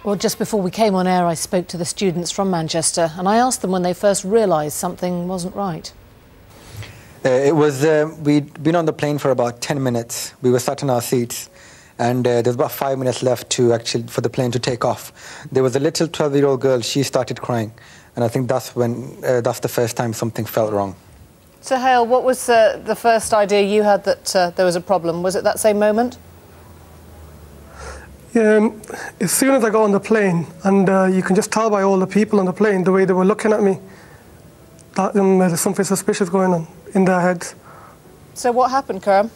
Well, just before we came on air, I spoke to the students from Manchester and I asked them when they first realised something wasn't right. We'd been on the plane for about 10 minutes. We were sat in our seats and there's about 5 minutes left for the plane to take off. There was a little 12-year-old girl, she started crying. And I think that's the first time something felt wrong. So, Hale, what was the first idea you had that there was a problem? Was it that same moment? Yeah, as soon as I got on the plane, and you can just tell by all the people on the plane, the way they were looking at me, that there's something suspicious going on in their heads. So what happened, Karam?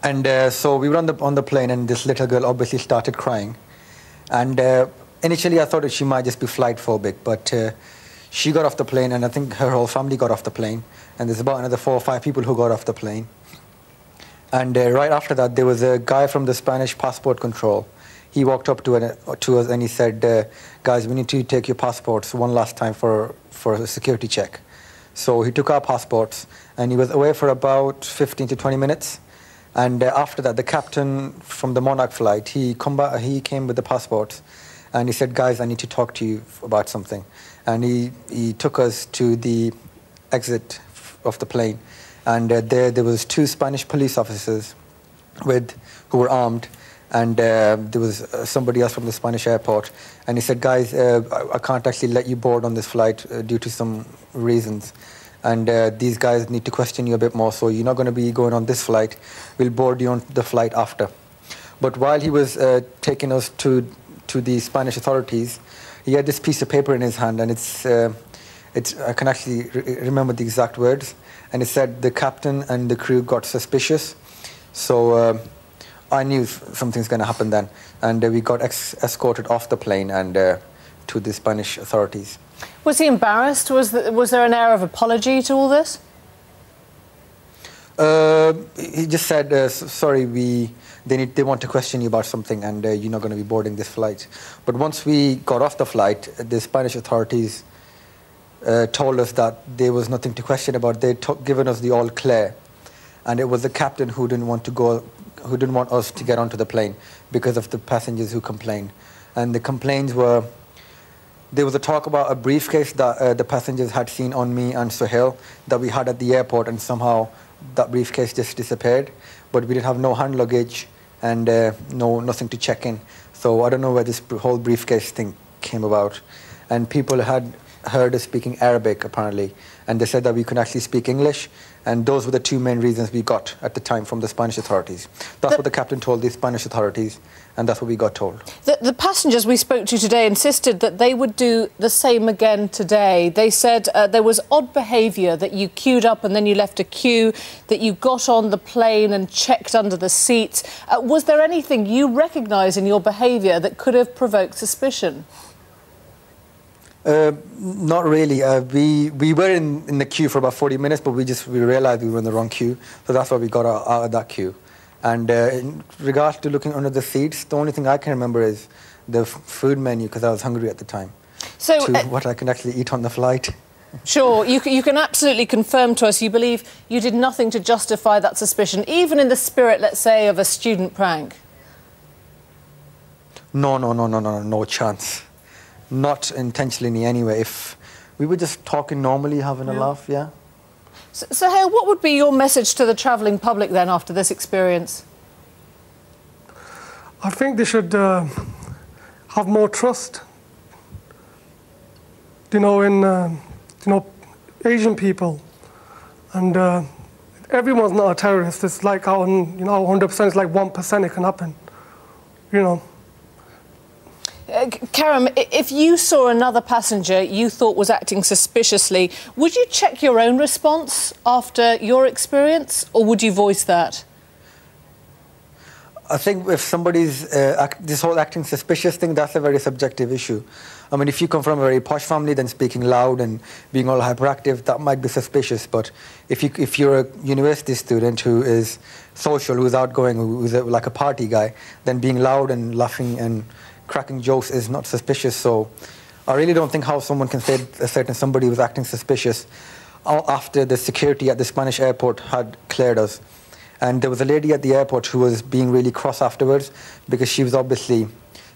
And so we were on the plane, and this little girl obviously started crying. And initially I thought that she might just be flight phobic, but she got off the plane, and I think her whole family got off the plane. And there's about another 4 or 5 people who got off the plane. And right after that, there was a guy from the Spanish passport control. He walked up to us and he said, guys, we need to take your passports one last time for a security check. So he took our passports, and he was away for about 15 to 20 minutes. And after that, the captain from the Monarch flight, he came with the passports, and he said, guys, I need to talk to you about something. And he took us to the exit of the plane. And there was 2 Spanish police officers who were armed, and there was somebody else from the Spanish airport. And he said, guys, I can't actually let you board on this flight due to some reasons. And these guys need to question you a bit more, so you're not going to be going on this flight. We'll board you on the flight after. But while he was taking us to the Spanish authorities, he had this piece of paper in his hand, and I can actually remember the exact words. And it said the captain and the crew got suspicious. So I knew something's going to happen then. And we got escorted off the plane and to the Spanish authorities. Was he embarrassed? Was there an air of apology to all this? He just said, sorry, they want to question you about something, and you're not going to be boarding this flight. But once we got off the flight, the Spanish authorities told us that there was nothing to question about. They'd given us the all clear, and it was the captain who didn't want us to get onto the plane because of the passengers who complained. And the complaints were, there was a talk about a briefcase that the passengers had seen on me and Sohail that we had at the airport, and somehow that briefcase just disappeared. But we didn't have no hand luggage and nothing to check in. So I don't know where this whole briefcase thing came about. And people had heard us speaking Arabic, apparently, and they said that we could actually speak English, and those were the 2 main reasons we got at the time from the Spanish authorities. That's what the captain told the Spanish authorities, and that's what we got told. The passengers we spoke to today insisted that they would do the same again today. They said there was odd behaviour, that you queued up and then you left a queue, that you got on the plane and checked under the seats. Was there anything you recognise in your behaviour that could have provoked suspicion? Not really. We were in the queue for about 40 minutes, but we realised we were in the wrong queue, so that's why we got out of that queue. And in regards to looking under the seats, the only thing I can remember is the food menu, because I was hungry at the time. So what I can actually eat on the flight. Sure, you can absolutely confirm to us you believe you did nothing to justify that suspicion, even in the spirit, let's say, of a student prank? No chance. Not intentionally anyway. If we were just talking normally, having a laugh, yeah. So, Hale, what would be your message to the travelling public then after this experience? I think they should have more trust, in Asian people, and everyone's not a terrorist. It's like 100%. It's like 1% it can happen, Karam, if you saw another passenger you thought was acting suspiciously, would you check your own response after your experience, or would you voice that? I think if somebody's this whole acting suspicious thing, that's a very subjective issue. I mean, if you come from a very posh family, then speaking loud and being all hyperactive, that might be suspicious. But if you're a university student who is social, who's outgoing, who's like a party guy, then being loud and laughing and cracking jokes is not suspicious. So I really don't think how someone can say a certain somebody was acting suspicious after the security at the Spanish airport had cleared us. And there was a lady at the airport who was being really cross afterwards because she was obviously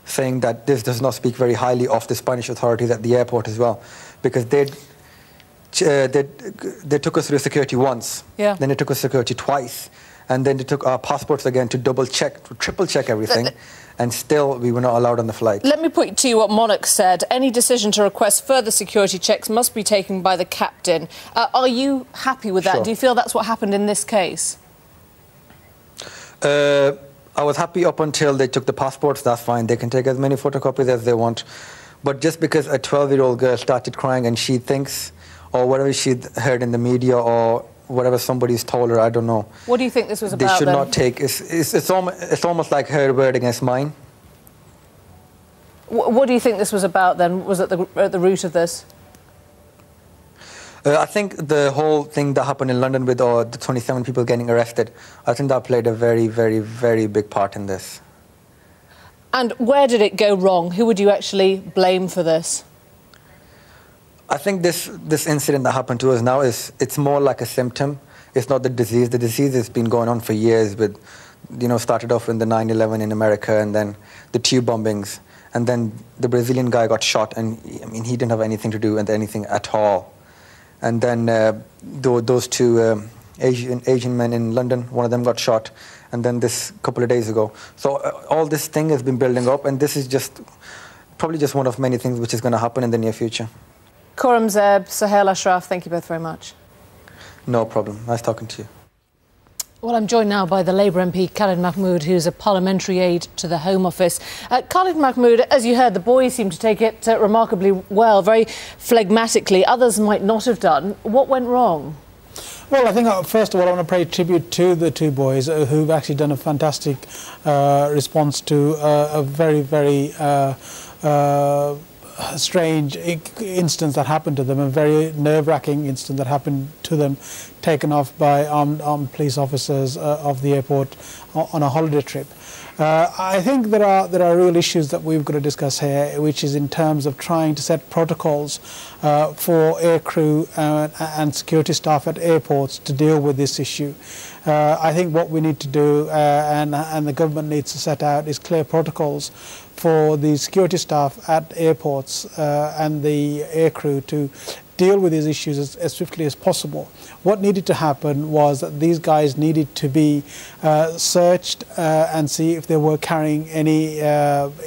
saying that this does not speak very highly of the Spanish authorities at the airport as well, because they took us through security once, yeah. Then they took us security twice, and then they took our passports again to double check, to triple check everything, and still we were not allowed on the flight. Let me put to you what Monarch said. Any decision to request further security checks must be taken by the captain. Are you happy with that? Sure. Do you feel that's what happened in this case? I was happy up until they took the passports. That's fine. They can take as many photocopies as they want. But just because a 12-year-old girl started crying and she thinks, or whatever she'd heard in the media or whatever somebody's told her, I don't know. What do you think this was about? They should then? not take. It's almost like her word against mine. What do you think this was about then? Was it at the root of this? I think the whole thing that happened in London with the 27 people getting arrested, I think that played a very, very, very big part in this. And where did it go wrong? Who would you actually blame for this? I think this incident that happened to us now it's more like a symptom. It's not the disease. The disease has been going on for years with, started off in the 9/11 in America and then the tube bombings. And then the Brazilian guy got shot and, he didn't have anything to do with anything at all. And then those two Asian men in London, one of them got shot, and then this couple of days ago. So all this thing has been building up, and this is probably just one of many things which is going to happen in the near future. Khurram Zeb, Sohail Ashraf, thank you both very much. No problem. Nice talking to you. Well, I'm joined now by the Labour MP Khalid Mahmood, who's a parliamentary aide to the Home Office. Khalid Mahmood, as you heard, the boys seem to take it remarkably well, very phlegmatically. Others might not have done. What went wrong? Well, I think, first of all, I want to pay tribute to the two boys who've actually done a fantastic response to a very, very strange instance that happened to them, a very nerve-wracking incident that happened to them, taken off by armed police officers of the airport on a holiday trip. I think there are real issues that we've got to discuss here, which is in terms of trying to set protocols for aircrew and security staff at airports to deal with this issue. I think what we need to do, and the government needs to set out, is clear protocols for the security staff at airports and the aircrew to deal with these issues as swiftly as possible. What needed to happen was that these guys needed to be searched and see if they were carrying any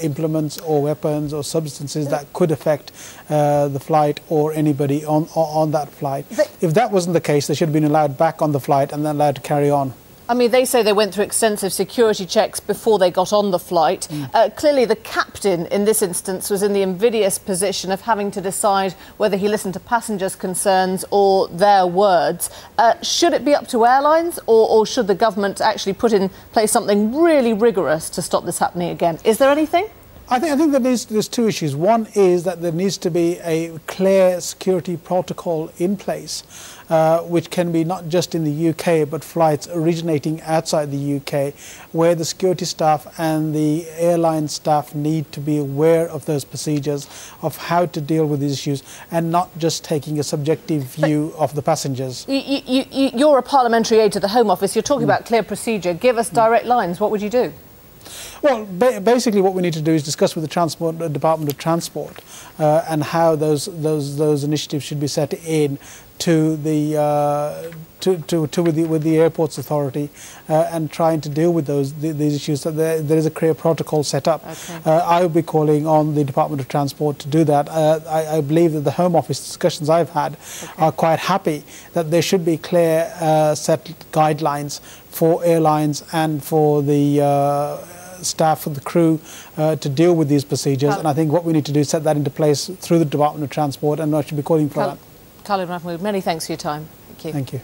implements or weapons or substances that could affect the flight or anybody on that flight. If that wasn't the case, they should have been allowed back on the flight and then allowed to carry on. I mean, they say they went through extensive security checks before they got on the flight. Clearly, the captain in this instance was in the invidious position of having to decide whether he listened to passengers' concerns or their words. Should it be up to airlines, or should the government actually put in place something really rigorous to stop this happening again? Is there anything? I think that there's two issues. One is that there needs to be a clear security protocol in place, which can be not just in the UK, but flights originating outside the UK, where the security staff and the airline staff need to be aware of those procedures, of how to deal with these issues, and not just taking a subjective view of the passengers. You're a parliamentary aide to the Home Office. You're talking about clear procedure. Give us direct lines. What would you do? Well, basically what we need to do is discuss with the Department of Transport and how those initiatives should be set in to the with the Airports Authority and trying to deal with these issues. So there is a clear protocol set up. Okay. I will be calling on the Department of Transport to do that. I believe that the Home Office discussions I've had are quite happy that there should be clear set guidelines for airlines and for the staff and the crew to deal with these procedures, and I think what we need to do is set that into place through the Department of Transport, and I should be calling for that. Khalid Mahmood, many thanks for your time. Thank you. Thank you.